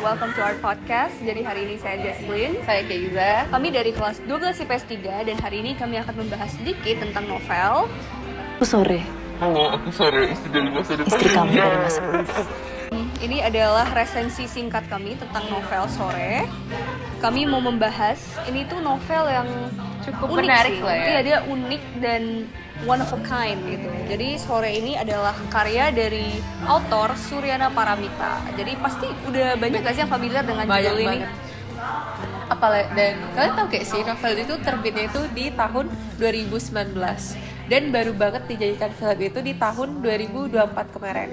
welcome to our podcast. Jadi hari ini saya Jesslyn, Saya Keiza. kami dari kelas 12 IPS 3 dan hari ini kami akan membahas sedikit tentang novel. Aku sore, Halo, aku Sarah, istri dari masa depan. istri kamu dari masa Ini adalah resensi singkat kami tentang novel Sore. Kami mau membahas, ini tuh novel yang Cukup unik menarik sih. lah ya. Iya, dia unik dan one of a kind gitu. Jadi Sore ini adalah karya dari author Suryana Paramita. Jadi pasti udah banyak gak sih yang familiar dengan Banyak judul ini? banget. Apalagi, dan kalian tahu gak sih novel itu terbitnya itu di tahun 2019 dan baru banget dijadikan film itu di tahun 2024 kemarin.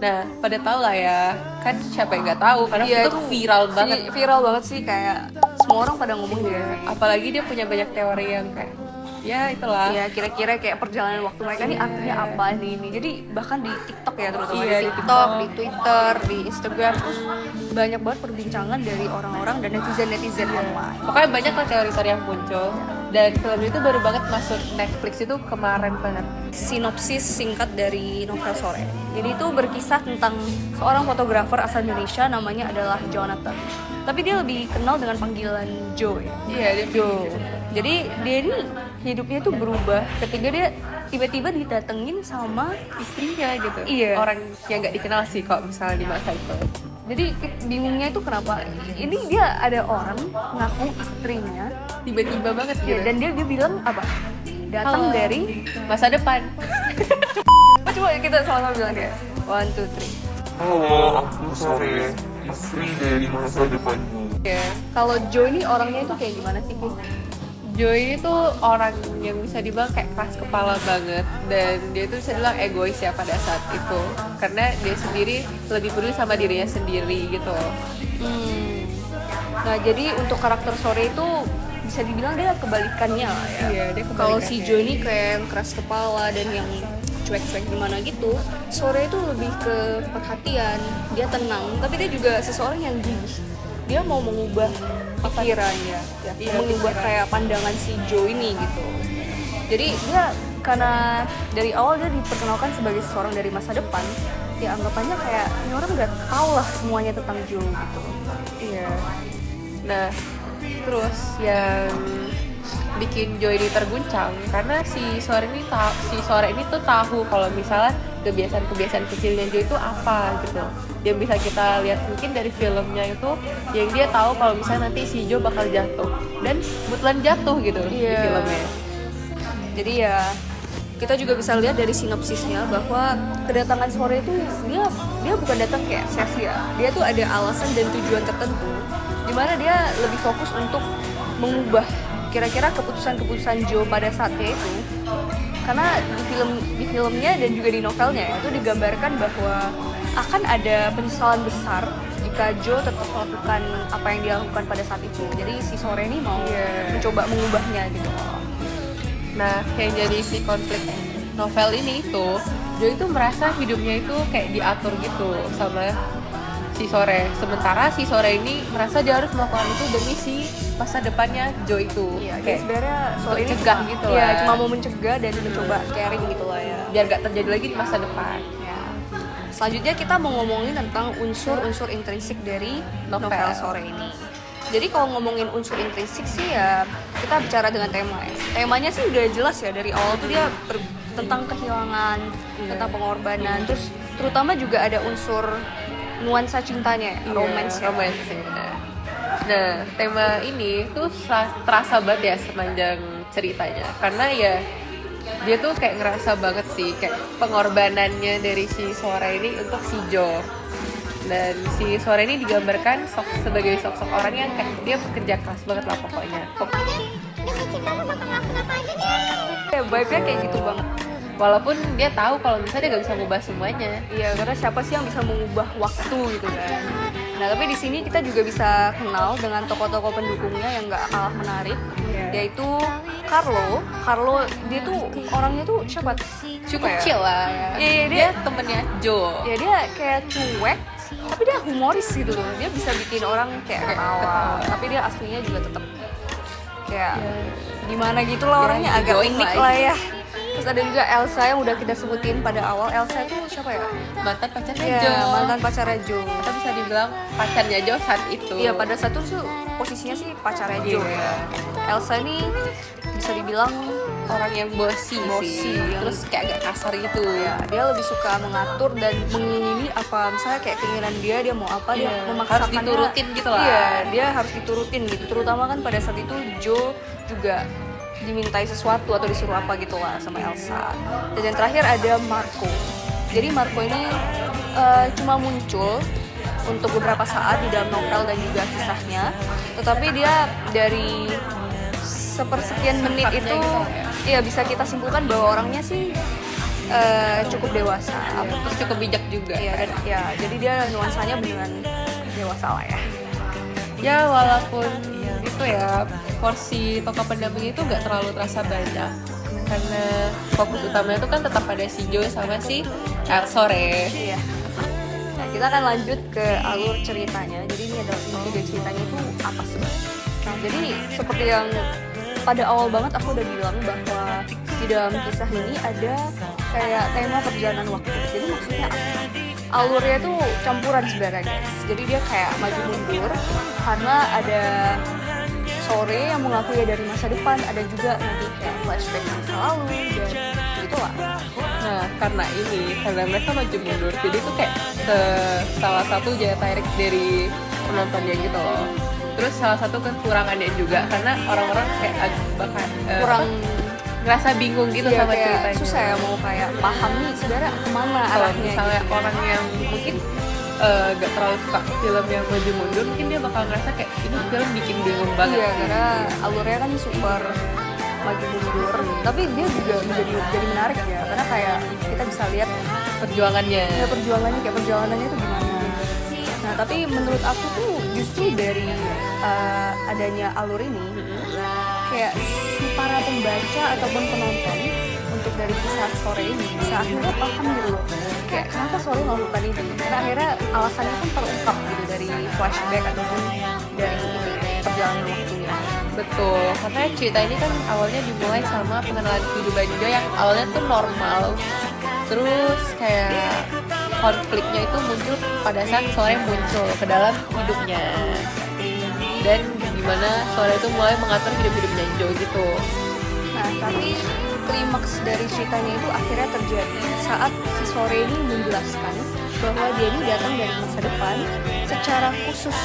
Nah, pada tahu lah ya, kan siapa yang nggak tahu karena Iya, itu viral banget. Viral banget sih, kayak semua orang pada ngomong dia. Apalagi dia punya banyak teori yang kayak, ya itulah. Ya kira-kira kayak perjalanan waktu mereka ini artinya apa nih ini. Jadi bahkan di TikTok ya terutama Iya, di di TikTok, di Twitter, di Instagram terus banyak banget perbincangan dari orang-orang dan netizen online. Pokoknya banyak lah teori-teori yang muncul. Dan film itu baru banget masuk Netflix itu kemarin banget. Sinopsis singkat dari novel Sore. Jadi itu berkisah tentang seorang fotografer asal Indonesia namanya adalah Jonathan. Tapi dia lebih kenal dengan panggilan Joe ya. Iya, dia Joe. Jadi dia ini hidupnya tuh berubah ketika dia tiba-tiba didatengin sama istrinya gitu. Iya. Orang yang nggak dikenal sih kok misalnya di masa itu. Jadi bingungnya itu kenapa ini dia ada orang ngaku istrinya Tiba-tiba banget ya, gitu. dan dia bilang apa? Datang Halo. dari Masa depan. coba kita sama-sama bilang dia. 1, 2, 3. Halo, aku Sarah, istri dari masa depanmu. Ya. Kalau Joe ini orangnya itu kayak gimana sih? Ki? Joey itu orang yang bisa dibilang kayak keras kepala banget, dan dia itu bisa dibilang egois ya pada saat itu karena dia sendiri lebih peduli sama dirinya sendiri gitu. Nah, jadi untuk karakter Sore itu bisa dibilang dia kebalikannya lah ya. Iya, dia Kalau si kebalikannya. Joe ini kayak yang keras kepala dan yang cuek-cuek gimana gitu. Sore itu lebih ke perhatian, dia tenang, tapi dia juga seseorang yang gigih. Dia mau mengubah pikirannya, ya, Iya, mengubah pikiran. kayak pandangan si Joe ini gitu. Jadi dia karena dari awal dia diperkenalkan sebagai seseorang dari masa depan, ya anggapannya kayak ini orang udah tahu lah semuanya tentang Joe gitu. Iya. Nah, terus yang bikin Joey ini terguncang karena si Sore ini tuh tahu kalau misalnya kebiasaan kecilnya Joey itu apa gitu. Yang bisa kita lihat mungkin dari filmnya itu yang dia tahu kalau misalnya nanti si Joe bakal jatuh dan kebetulan jatuh gitu di Iya. filmnya. Jadi ya kita juga bisa lihat dari sinopsisnya bahwa kedatangan Sore itu dia bukan datang kayak sia-sia. Dia tuh ada alasan dan tujuan tertentu di mana dia lebih fokus untuk mengubah kira-kira keputusan-keputusan Joe pada saatnya itu. Karena di filmnya dan juga di novelnya itu digambarkan bahwa akan ada penyesalan besar jika Joe tetap melakukan apa yang dia lakukan pada saat itu. Jadi si Sore ini mau mencoba mengubahnya gitu. Nah, yang jadi si konflik novel ini itu, Joe itu merasa hidupnya itu kayak diatur gitu sama si Sore. Sementara si Sore ini merasa dia harus melakukan itu demi si masa depannya Joe itu. Iya, Kayak sebenarnya Sore ini mencegah cuma- gitu iya, lah. cuma mau mencegah dan mencoba caring gitu lah ya. biar gak terjadi lagi di masa depan. Ya. Selanjutnya kita mau ngomongin tentang unsur-unsur intrinsik dari novel Sore ini. Jadi kalau ngomongin unsur intrinsik sih ya kita bicara dengan tema ya. Temanya sih udah jelas ya dari awal tuh dia tentang kehilangan, tentang pengorbanan, terus terutama juga ada unsur nuansa cintanya, ya, romance. Ya. Romance. Nah, tema ini tuh terasa banget ya sepanjang ceritanya karena ya dia tuh kayak ngerasa banget sih kayak pengorbanannya dari si Sore ini untuk si Joe. Dan si Sore ini digambarkan sebagai sosok orang yang kayak dia bekerja keras banget lah pokoknya. Ya, vibe-nya kayak gitu banget. Walaupun dia tahu kalau misalnya dia gak bisa mengubah semuanya. Iya, karena siapa sih yang bisa mengubah waktu gitu kan. Nah, tapi di sini kita juga bisa kenal dengan tokoh-tokoh pendukungnya yang nggak kalah menarik, yaitu Carlo. Carlo dia tuh orangnya tuh siapa? Cukup Apa ya? chill lah. Iya, dia temennya Joe. Ya dia kayak cuek, tapi dia humoris gitu loh. Dia bisa bikin orang kayak ketawa, tapi dia aslinya juga tetap kayak gimana gitu lah orangnya, agak going unik lah lah ya. Terus ada juga Elsa yang udah kita sebutin pada awal. Elsa itu siapa ya? Mantan pacarnya Iya, Jo. mantan pacarnya Jo. Atau bisa dibilang pacarnya Jo saat itu. Iya, pada saat itu tuh posisinya sih pacarnya Jo. Iya. Elsa ini bisa dibilang Orang yang bossy Bossy, sih. yang- Terus kayak agak kasar gitu. ya dia lebih suka mengatur dan mengingini apa misalnya kayak keinginan dia mau apa dia Iya, memaksakannya. harus diturutin gitu lah. Iya, dia harus diturutin gitu. Terutama kan pada saat itu Jo juga dimintai sesuatu atau disuruh apa gitu lah sama Elsa. Dan yang terakhir ada Marco. Jadi Marco ini cuma muncul untuk beberapa saat di dalam novel dan juga kisahnya. Tetapi dia dari sepersekian menit Sifatnya itu gitu ya. iya bisa kita simpulkan bahwa orangnya sih cukup dewasa. Terus cukup bijak juga. Iya, dan ya jadi dia nuansanya beneran dewasa lah ya. Ya walaupun itu ya porsi tokoh pendamping itu nggak terlalu terasa banyak karena fokus utamanya itu kan tetap pada si Jo sama si Sore. Iya. Nah, kita akan lanjut ke alur ceritanya. Jadi ini adalah inti dari ceritanya itu apa sih? Nah, jadi seperti yang pada awal banget aku udah bilang bahwa di dalam kisah ini ada kayak tema perjalanan waktu. Jadi maksudnya apa? Alurnya itu campuran sebenarnya guys. Jadi dia kayak maju mundur karena ada Sore yang mengakui dari masa depan, ada juga nanti kayak flashback masa lalu dan gitulah. Nah karena mereka maju mundur jadi itu kayak salah satu daya tarik dari penontonnya gitu loh. Terus salah satu kekurangannya juga karena orang-orang kayak bahkan Kurang ngerasa bingung gitu iya, sama kayak ceritanya. susah ya mau kayak paham nih sebenarnya kemana Kalau arahnya. misalnya orang yang mungkin gak terlalu suka film yang maju mundur, mungkin dia bakal ngerasa kayak ini film bikin bingung banget Iya, sih. karena alurnya kan super maju mundur, tapi dia juga jadi menarik ya, karena kayak kita bisa lihat Perjuangannya. ya perjuangannya itu gimana. Nah, tapi menurut aku tuh justru dari adanya alur ini, kayak si para pembaca ataupun penonton untuk dari kisah Sore ini bisa akhirnya paham gitu loh, kayak kenapa Sore melakukan ini, karena akhirnya alasannya kan terungkap gitu dari flashback ataupun dari perjalanan waktunya. Betul, karena cerita ini kan awalnya dimulai sama pengenalan kehidupan Jo yang awalnya tuh normal. Terus kayak konfliknya itu muncul pada saat Sore muncul ke dalam hidupnya. Dan gimana Sore itu mulai mengatur hidup-hidupnya Jo gitu. Nah, tapi klimaks dari ceritanya itu akhirnya terjadi saat si Sore ini menjelaskan bahwa dia ini datang dari masa depan secara khusus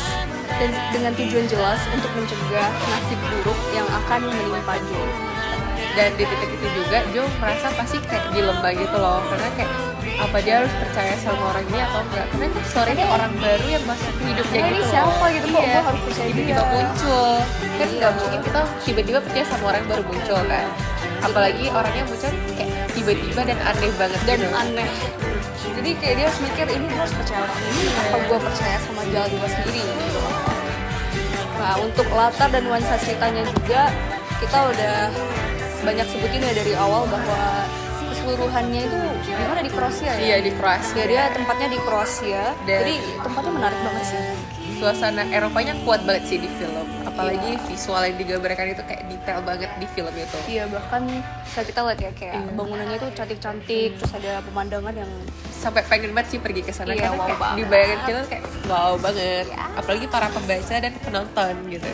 dan dengan tujuan jelas untuk mencegah nasib buruk yang akan menimpa Jo. Dan di titik itu juga Jo merasa pasti kayak dilema gitu loh, karena kayak apa dia harus percaya sama orang ini atau enggak, karena kan Sore ini orang baru yang masuk ke hidupnya Nah, gitu ini loh. siapa gitu, kok Iya, gue harus percaya tiba-tiba dia. muncul kan Iya. nggak mungkin kita tiba-tiba percaya sama orang yang baru muncul kan, apalagi orangnya muncul kayak tiba-tiba dan aneh banget Dan gitu. aneh. Jadi kayak dia harus mikir, ini gue harus percaya orang ini apa gue percaya sama jalan gue sendiri gitu. Nah, untuk latar dan nuansa ceritanya juga kita udah banyak sebutin ya dari awal bahwa keseluruhannya itu di mana, di Kroasia ya? Iya, di Kroasia. Ya, dia tempatnya di Kroasia. Dan- Jadi tempatnya menarik banget sih. Suasana Eropanya kuat banget sih di film, apalagi visual yang digambarkan itu kayak detail banget di film itu. Iya, bahkan bisa kita lihat ya kayak bangunannya itu cantik-cantik, terus ada pemandangan yang Sampai pengen banget sih pergi ke sana Iya, karena wow kayak banget. dibayangin film kayak wow banget, apalagi para pembaca dan penonton gitu.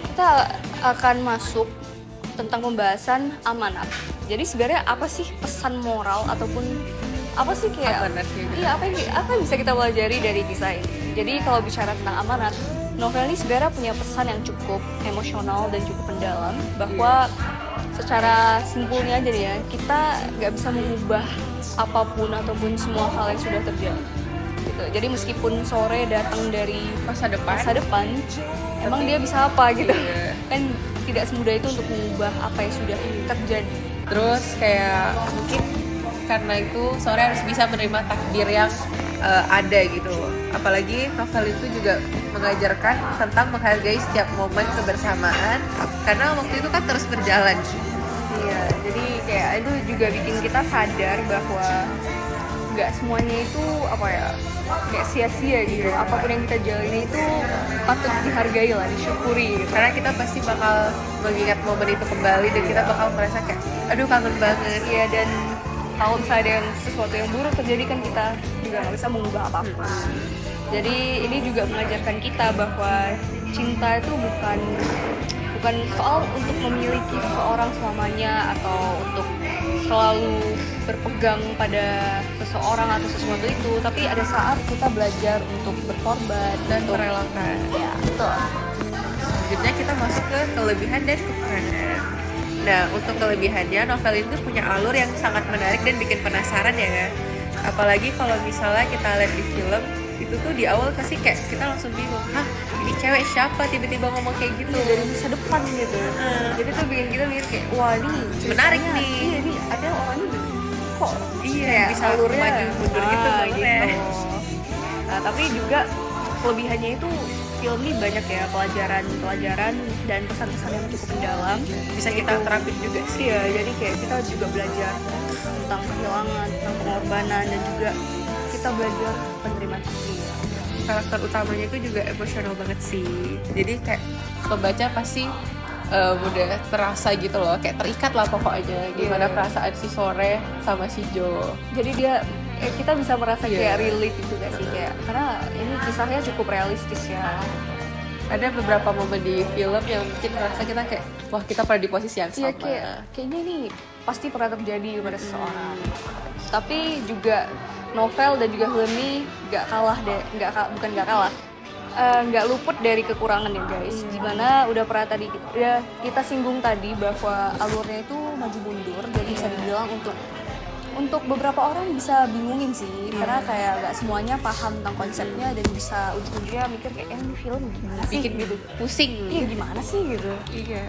kita akan masuk tentang pembahasan amanat. Jadi sebenarnya apa sih pesan moral ataupun apa sih kayak Amanatnya gitu. iya apa yang bisa kita pelajari dari kisah ini. Jadi kalau bicara tentang amanat, novel ini sebenarnya punya pesan yang cukup emosional dan cukup mendalam bahwa secara simpulnya aja nih ya, kita nggak bisa mengubah apapun ataupun semua hal yang sudah terjadi gitu. Jadi meskipun Sore datang dari Masa depan emang dia bisa apa gitu. Iya. Kan tidak semudah itu untuk mengubah apa yang sudah terjadi. terus kayak mungkin karena itu Sore harus bisa menerima takdir yang ada gitu loh. Apalagi novel itu juga mengajarkan tentang menghargai setiap momen kebersamaan karena waktu itu kan terus berjalan. Iya, jadi kayak itu juga bikin kita sadar bahwa nggak semuanya itu apa ya kayak sia-sia gitu. Apapun yang kita jalani itu patut dihargai lah, disyukuri gitu. Karena kita pasti bakal mengingat momen itu kembali dan kita bakal merasa kayak aduh kangen banget. Iya, dan kalau misalnya ada yang sesuatu yang buruk terjadi kan kita juga nggak bisa mengubah apa-apa. Jadi ini juga mengajarkan kita bahwa cinta itu bukan soal untuk memiliki seseorang selamanya atau untuk selalu berpegang pada seseorang atau sesuatu itu, tapi ada saat kita belajar untuk berkorban Dan untuk merelakan. ya betul. Selanjutnya kita masuk ke kelebihan dan kekurangan. Nah, untuk kelebihannya, novel itu punya alur yang sangat menarik dan bikin penasaran ya. Apalagi kalau misalnya kita lihat di film, itu tuh di awal pasti kayak kita langsung bingung, hah ini cewek siapa tiba-tiba ngomong kayak gitu. Dari masa depan gitu. Jadi tuh bikin kita mikir kayak wah ini ceritanya, Menarik nih. Iya nih ada orang ini kok Iya, bisa alurnya maju mundur gitu alurnya. Nah, tapi juga kelebihannya itu film ini banyak ya pelajaran dan pesan-pesan yang cukup mendalam. Bisa kita terapin juga sih. Iya, jadi kayak kita juga belajar tentang kehilangan, tentang pengorbanan, dan juga kita belajar penerimaan takdir. Karakter utamanya itu juga emosional banget sih. Jadi kayak pembaca pasti udah terasa gitu loh, kayak terikat lah pokoknya gimana perasaan si Sore sama si Jo. Jadi dia kita bisa merasa Iya. kayak relate gitu gak sih, kayak karena ini kisahnya cukup realistis ya. Ada beberapa momen di film yang bikin merasa kita kayak wah kita pernah di posisi yang Iya, sama. kayaknya ini pasti pernah terjadi pada seseorang. Tapi juga novel dan juga film ini bukan nggak kalah, nggak luput dari kekurangan ya guys. Dimana udah pernah tadi kita singgung tadi bahwa alurnya itu maju mundur, jadi bisa dibilang untuk beberapa orang bisa bingungin sih, karena kayak nggak semuanya paham tentang konsepnya dan bisa ujung-ujungnya mikir kayak ini film gimana sih Bikin gitu. pusing. Iya gimana sih gitu. Iya.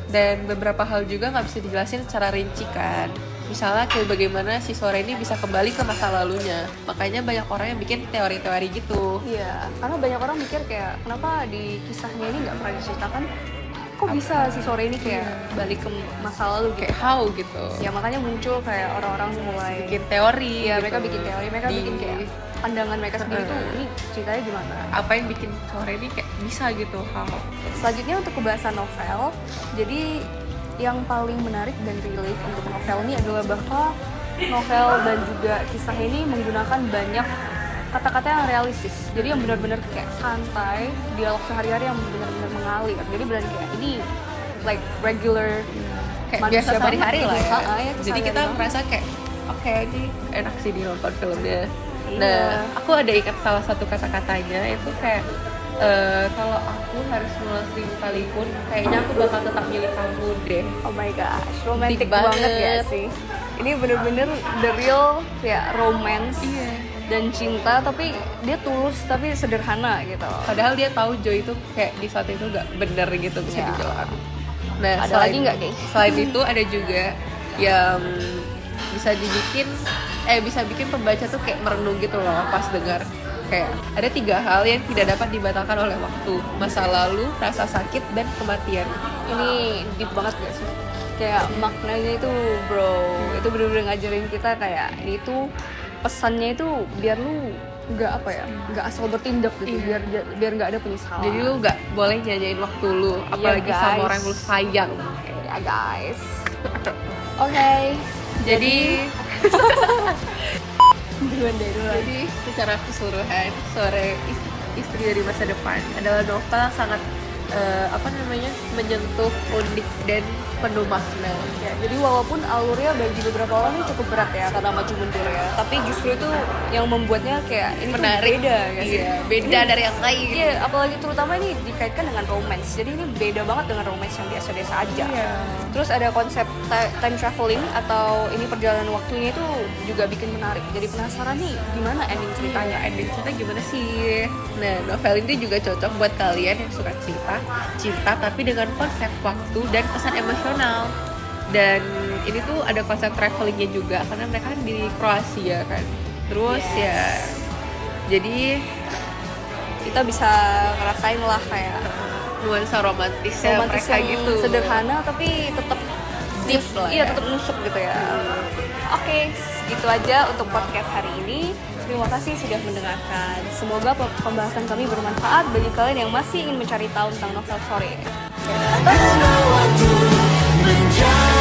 Dan beberapa hal juga nggak bisa dijelasin secara rinci kan. Misalnya kayak bagaimana si Sore ini bisa kembali ke masa lalunya. Makanya banyak orang yang bikin teori-teori gitu. Iya, karena banyak orang mikir kayak kenapa di kisahnya ini nggak pernah diceritakan kok bisa si Sore ini kayak balik ke masa lalu Kayak kayak how gitu. ya makanya muncul kayak orang-orang mulai Bikin teori. ya gitu. mereka bikin teori, mereka Di- bikin kayak pandangan mereka sendiri tuh ini ceritanya gimana. apa yang bikin Sore ini kayak bisa gitu how. Selanjutnya untuk pembahasan novel, jadi yang paling menarik dan relate untuk novel ini adalah bahwa novel dan juga kisah ini menggunakan banyak kata-kata yang realistis. Jadi yang benar-benar kayak santai, dialog sehari-hari yang benar-benar mengalir. Jadi benar kayak ini like regular Kayak manusia biasa sehari-hari banget lah gitu. ya. Ya, Jadi kita sehari-hari merasa kayak oke ini enak sih nonton filmnya. Iya. Nah, aku ada ingat salah satu kata-katanya itu kayak kalau aku harus ngulang 1000 kali pun kayaknya aku bakal tetap milih kamu deh. Oh my gosh, romantic Deep banget banget. ya sih. Ini bener-bener the real ya romance dan cinta, tapi dia tulus tapi sederhana gitu. Padahal dia tahu Joy itu kayak di saat itu gak bener gitu bisa Ya. dibilang. Nah, Ada lagi nggak, Kay? Selain itu ada juga yang bisa bikin pembaca tuh kayak merenung gitu loh pas dengar. Kayak ada 3 hal yang tidak dapat dibatalkan oleh waktu: masa lalu, rasa sakit, dan kematian. Ini deep banget gak sih? Kayak maknanya itu bro, itu bener-bener ngajarin kita kayak ini tuh pesannya itu biar lu nggak nggak asal bertindak gitu, biar nggak ada penyesalan. Jadi lu nggak boleh nyanyain waktu lu, apalagi sama guys. orang yang lu sayang. Ya guys. Oke. Jadi Duluan deh duluan. Jadi secara keseluruhan Sore Istri dari Masa Depan adalah novel yang sangat menyentuh, unik, dan penuh makna. Ya, jadi walaupun alurnya bagi beberapa orang ini cukup berat ya karena maju mundur ya, tapi justru itu yang membuatnya kayak ini Menarik. tuh beda ya sih? Iya, beda dari yang lain. Iya, apalagi terutama ini dikaitkan dengan romance. Jadi ini beda banget dengan romance yang biasa-biasa aja. Iya. Terus ada konsep time traveling atau ini perjalanan waktunya itu juga bikin menarik. Jadi penasaran nih gimana ending ceritanya. Ending cerita gimana sih? Nah, novel ini juga cocok buat kalian yang suka cinta tapi dengan konsep waktu dan pesan emosional. Dan ini tuh ada konsep travelingnya juga karena mereka kan di Kroasia kan. Terus jadi Kita bisa ngerasain lah kayak nuansa romantisnya romantis mereka yang gitu. sederhana tapi tetap Deep lah iya ya. tetap nusuk gitu ya. Oke, itu aja untuk podcast hari ini. Terima kasih sudah mendengarkan. Semoga pembahasan kami bermanfaat bagi kalian yang masih ingin mencari tahu tentang novel sore. Waktu menjadi